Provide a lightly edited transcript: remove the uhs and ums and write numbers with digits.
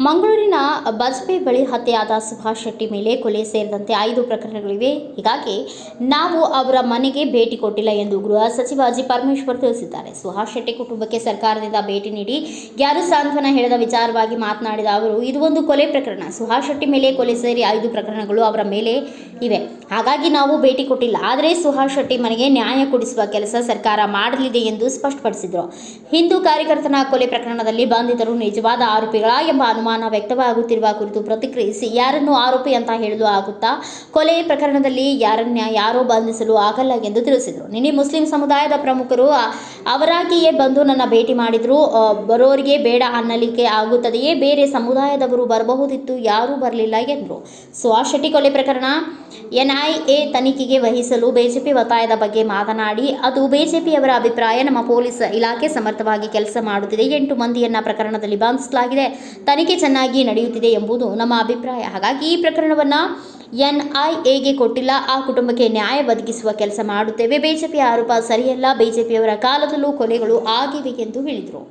ಮಂಗಳೂರಿನ ಬಜ್ಪೆ ಬಳಿ ಹತ್ಯೆಯಾದ ಸುಭಾಷ್ ಶೆಟ್ಟಿ ಮೇಲೆ ಕೊಲೆ ಸೇರಿದಂತೆ 5 ಪ್ರಕರಣಗಳಿವೆ. ಹೀಗಾಗಿ ನಾವು ಅವರ ಮನೆಗೆ ಭೇಟಿ ಕೊಟ್ಟಿಲ್ಲ ಎಂದು ಗೃಹ ಸಚಿವ ಜಿ ಪರಮೇಶ್ವರ್ ತಿಳಿಸಿದ್ದಾರೆ. ಸುಭಾಷ್ ಶೆಟ್ಟಿ ಕುಟುಂಬಕ್ಕೆ ಸರ್ಕಾರದಿಂದ ಭೇಟಿ ನೀಡಿ ಯಾರು ಸಾಂತ್ವನ ಹೇಳಿದ ವಿಚಾರವಾಗಿ ಮಾತನಾಡಿದ ಅವರು, ಇದು ಒಂದು ಕೊಲೆ ಪ್ರಕರಣ. ಸುಭಾಷ್ ಶೆಟ್ಟಿ ಮೇಲೆ ಕೊಲೆ ಸೇರಿ 5 ಪ್ರಕರಣಗಳು ಅವರ ಮೇಲೆ ಇವೆ. ಹಾಗಾಗಿ ನಾವು ಭೇಟಿ ಕೊಟ್ಟಿಲ್ಲ. ಆದರೆ ಸುಭಾಷ್ ಶೆಟ್ಟಿ ಮನೆಗೆ ನ್ಯಾಯ ಕೊಡಿಸುವ ಕೆಲಸ ಸರ್ಕಾರ ಮಾಡಲಿದೆ ಎಂದು ಸ್ಪಷ್ಟಪಡಿಸಿದರು. ಹಿಂದೂ ಕಾರ್ಯಕರ್ತನ ಕೊಲೆ ಪ್ರಕರಣದಲ್ಲಿ ಬಂಧಿತರು ನಿಜವಾದ ಆರೋಪಿಗಳ ಎಂಬ ಅನುಮಾನ ವ್ಯಕ್ತವಾಗುತ್ತಿರುವ ಕುರಿತು ಪ್ರತಿಕ್ರಿಯಿಸಿ, ಯಾರನ್ನು ಆರೋಪಿ ಅಂತ ಹೇಳಲು ಆಗುತ್ತಾ? ಕೊಲೆ ಪ್ರಕರಣದಲ್ಲಿ ಯಾರೋ ಬಂಧಿಸಲು ಆಗಲ್ಲ ಎಂದು ತಿಳಿಸಿದರು. ನಿನ್ನೆ ಮುಸ್ಲಿಂ ಸಮುದಾಯದ ಪ್ರಮುಖರು ಅವರಾಗಿಯೇ ಬಂದು ನನ್ನ ಭೇಟಿ ಮಾಡಿದ್ರು. ಬರೋರಿಗೆ ಬೇಡ ಅನ್ನಲಿಕ್ಕೆ ಆಗುತ್ತದೆಯೇ? ಬೇರೆ ಸಮುದಾಯದವರು ಬರಬಹುದಿತ್ತು, ಯಾರೂ ಬರಲಿಲ್ಲ ಎಂದರು. ಸುಭಾಷ್ ಶೆಟ್ಟಿ ಕೊಲೆ ಪ್ರಕರಣ ಎನ್ಐಎ ತನಿಖೆಗೆ ವಹಿಸಲು ಬಿಜೆಪಿ ಒತ್ತಾಯದ ಬಗ್ಗೆ ಮಾತನಾಡಿ, ಅದು ಬಿಜೆಪಿಯವರ ಅಭಿಪ್ರಾಯ. ನಮ್ಮ ಪೊಲೀಸ್ ಇಲಾಖೆ ಸಮರ್ಥವಾಗಿ ಕೆಲಸ ಮಾಡುತ್ತಿದೆ. 8 ಮಂದಿಯನ್ನ ಪ್ರಕರಣದಲ್ಲಿ ಬಂಧಿಸಲಾಗಿದೆ. ತನಿಖೆ ಚೆನ್ನಾಗಿ ನಡೆಯುತ್ತಿದೆ ಎಂಬುದು ನಮ್ಮ ಅಭಿಪ್ರಾಯ. ಹಾಗಾಗಿ ಈ ಪ್ರಕರಣವನ್ನು ಎನ್ಐಎಗೆ ಕೊಟ್ಟಿಲ್ಲ. ಆ ಕುಟುಂಬಕ್ಕೆ ನ್ಯಾಯ ಒದಗಿಸುವ ಕೆಲಸ ಮಾಡುತ್ತೇವೆ. ಬಿಜೆಪಿಯ ಆರೋಪ ಸರಿಯಲ್ಲ. ಬಿಜೆಪಿಯವರ ಕಾಲದಲ್ಲೂ ಕೊಲೆಗಳು ಆಗಿವೆ ಎಂದು ಹೇಳಿದರು.